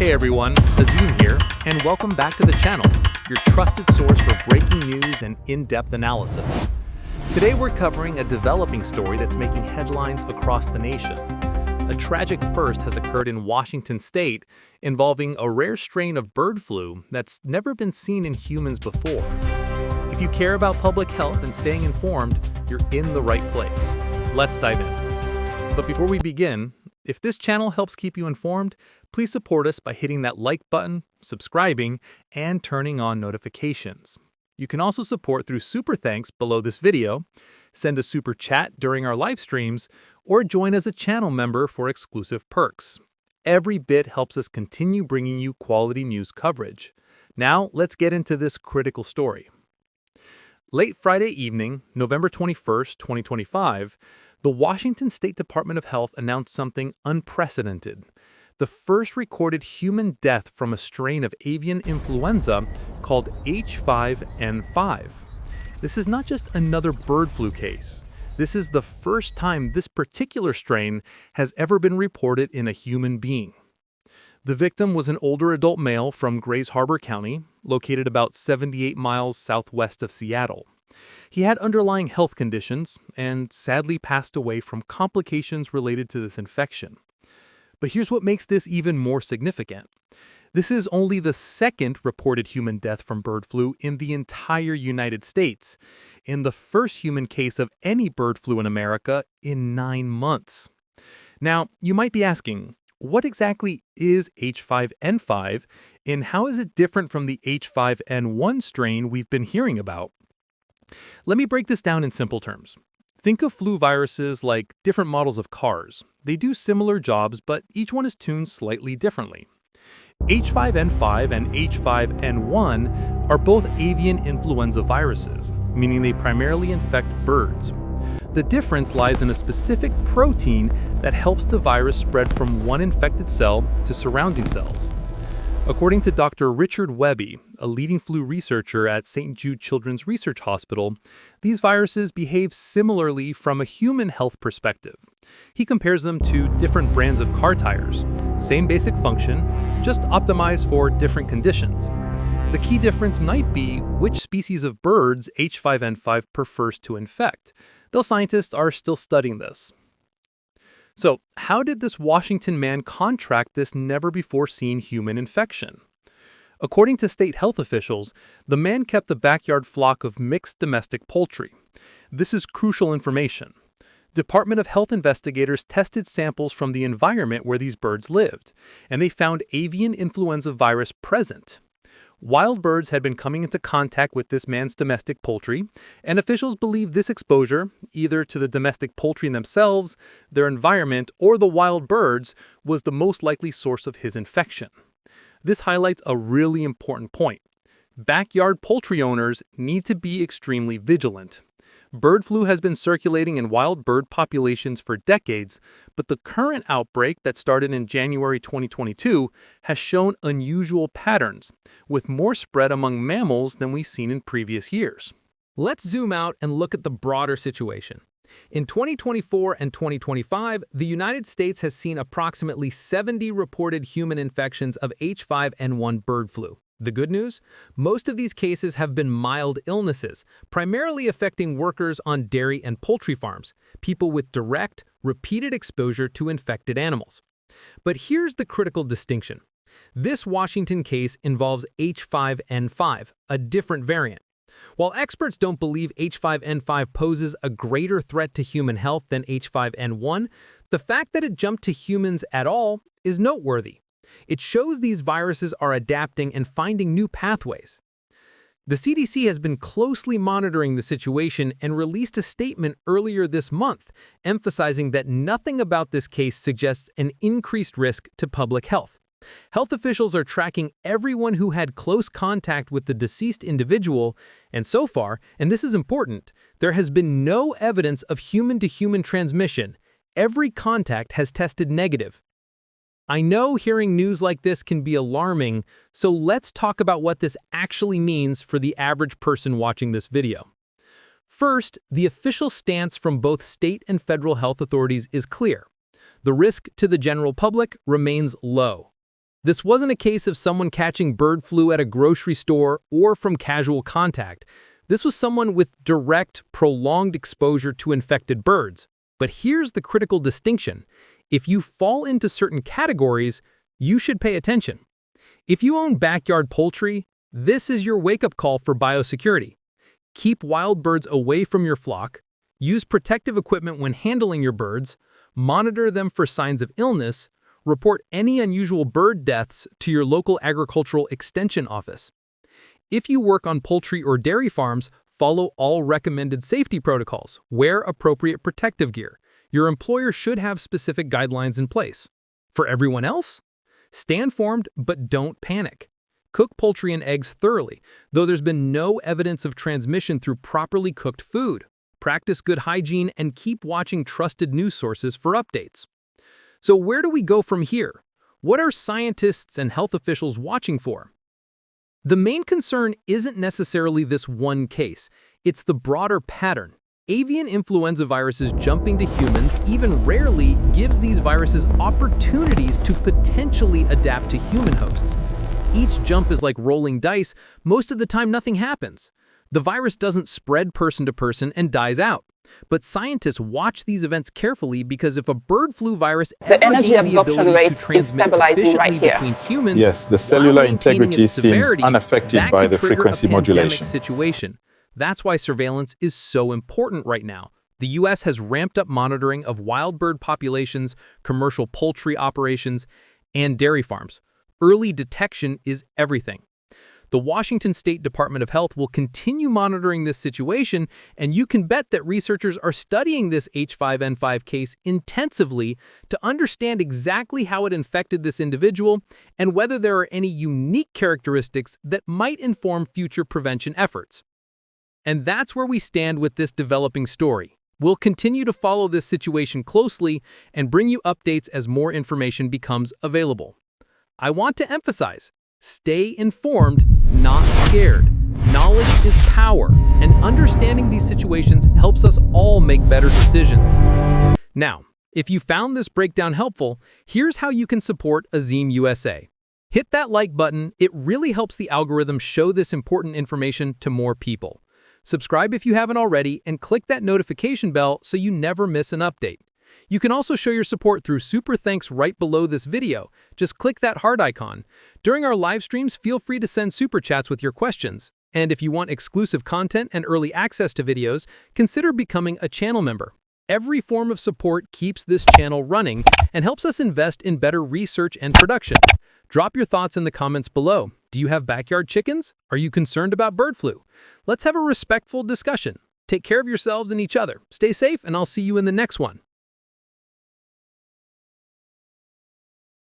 Hey everyone, Azeem here, and welcome back to the channel, your trusted source for breaking news and in-depth analysis. Today we're covering a developing story that's making headlines across the nation. A tragic first has occurred in Washington state involving a rare strain of bird flu that's never been seen in humans before. If you care about public health and staying informed, you're in the right place. Let's dive in. But before we begin, if this channel helps keep you informed, please support us by hitting that like button, subscribing, and turning on notifications. You can also support through super thanks below this video, send a super chat during our live streams, or join as a channel member for exclusive perks. Every bit helps us continue bringing you quality news coverage. Now, let's get into this critical story. Late Friday evening, November 21st, 2025, the Washington State Department of Health announced something unprecedented: the first recorded human death from a strain of avian influenza called H5N5. This is not just another bird flu case. This is the first time this particular strain has ever been reported in a human being. The victim was an older adult male from Grays Harbor County, located about 78 miles southwest of Seattle. He had underlying health conditions and sadly passed away from complications related to this infection. But here's what makes this even more significant. This is only the second reported human death from bird flu in the entire United States, and the first human case of any bird flu in America in 9 months. Now, you might be asking, what exactly is H5N5, and how is it different from the H5N1 strain we've been hearing about? Let me break this down in simple terms. Think of flu viruses like different models of cars. They do similar jobs, but each one is tuned slightly differently. H5N5 and H5N1 are both avian influenza viruses, meaning they primarily infect birds. The difference lies in a specific protein that helps the virus spread from one infected cell to surrounding cells. According to Dr. Richard Webby, a leading flu researcher at St. Jude Children's Research Hospital, these viruses behave similarly from a human health perspective. He compares them to different brands of car tires. Same basic function, just optimized for different conditions. The key difference might be which species of birds H5N5 prefers to infect, though scientists are still studying this. So, how did this Washington man contract this never-before-seen human infection? According to state health officials, the man kept a backyard flock of mixed domestic poultry. This is crucial information. Department of Health investigators tested samples from the environment where these birds lived, and they found avian influenza virus present. Wild birds had been coming into contact with this man's domestic poultry, and officials believe this exposure, either to the domestic poultry themselves, their environment, or the wild birds, was the most likely source of his infection. This highlights a really important point. Backyard poultry owners need to be extremely vigilant. Bird flu has been circulating in wild bird populations for decades, but the current outbreak that started in January 2022 has shown unusual patterns, with more spread among mammals than we've seen in previous years. Let's zoom out and look at the broader situation. In 2024 and 2025, the United States has seen approximately 70 reported human infections of H5N1 bird flu. The good news? Most of these cases have been mild illnesses, primarily affecting workers on dairy and poultry farms, people with direct, repeated exposure to infected animals. But here's the critical distinction. This Washington case involves H5N5, a different variant. While experts don't believe H5N5 poses a greater threat to human health than H5N1, the fact that it jumped to humans at all is noteworthy. It shows these viruses are adapting and finding new pathways. The CDC has been closely monitoring the situation and released a statement earlier this month, emphasizing that nothing about this case suggests an increased risk to public health. Health officials are tracking everyone who had close contact with the deceased individual, and so far, and this is important, there has been no evidence of human-to-human transmission. Every contact has tested negative. I know hearing news like this can be alarming, so let's talk about what this actually means for the average person watching this video. First, the official stance from both state and federal health authorities is clear. The risk to the general public remains low. This wasn't a case of someone catching bird flu at a grocery store or from casual contact. This was someone with direct, prolonged exposure to infected birds. But here's the critical distinction. If you fall into certain categories, you should pay attention. If you own backyard poultry, this is your wake-up call for biosecurity. Keep wild birds away from your flock, use protective equipment when handling your birds, monitor them for signs of illness, report any unusual bird deaths to your local agricultural extension office. If you work on poultry or dairy farms, follow all recommended safety protocols, wear appropriate protective gear. Your employer should have specific guidelines in place. For everyone else, stay informed but don't panic. Cook poultry and eggs thoroughly, though there's been no evidence of transmission through properly cooked food. Practice good hygiene and keep watching trusted news sources for updates. So where do we go from here? What are scientists and health officials watching for? The main concern isn't necessarily this one case. It's the broader pattern. Avian influenza viruses jumping to humans even rarely gives these viruses opportunities to potentially adapt to human hosts. Each jump is like rolling dice. Most of the time, nothing happens. The virus doesn't spread person to person and dies out. But scientists watch these events carefully because if a bird flu virus the energy absorption rate is stabilizing right here. Humans, yes, the cellular integrity seems unaffected by the frequency modulation situation. That's why surveillance is so important right now. The U.S. has ramped up monitoring of wild bird populations, commercial poultry operations, and dairy farms. Early detection is everything. The Washington State Department of Health will continue monitoring this situation, and you can bet that researchers are studying this H5N5 case intensively to understand exactly how it infected this individual and whether there are any unique characteristics that might inform future prevention efforts. And that's where we stand with this developing story. We'll continue to follow this situation closely and bring you updates as more information becomes available. I want to emphasize, stay informed, not scared. Knowledge is power, and understanding these situations helps us all make better decisions. Now, if you found this breakdown helpful, here's how you can support Azeem U.S.A. Hit that like button. It really helps the algorithm show this important information to more people. Subscribe if you haven't already, and click that notification bell so you never miss an update. You can also show your support through super thanks right below this video. Just click that heart icon. During our live streams, feel free to send super chats with your questions. And if you want exclusive content and early access to videos, consider becoming a channel member. Every form of support keeps this channel running and helps us invest in better research and production. Drop your thoughts in the comments below. Do you have backyard chickens? Are you concerned about bird flu? Let's have a respectful discussion. Take care of yourselves and each other. Stay safe, and I'll see you in the next one.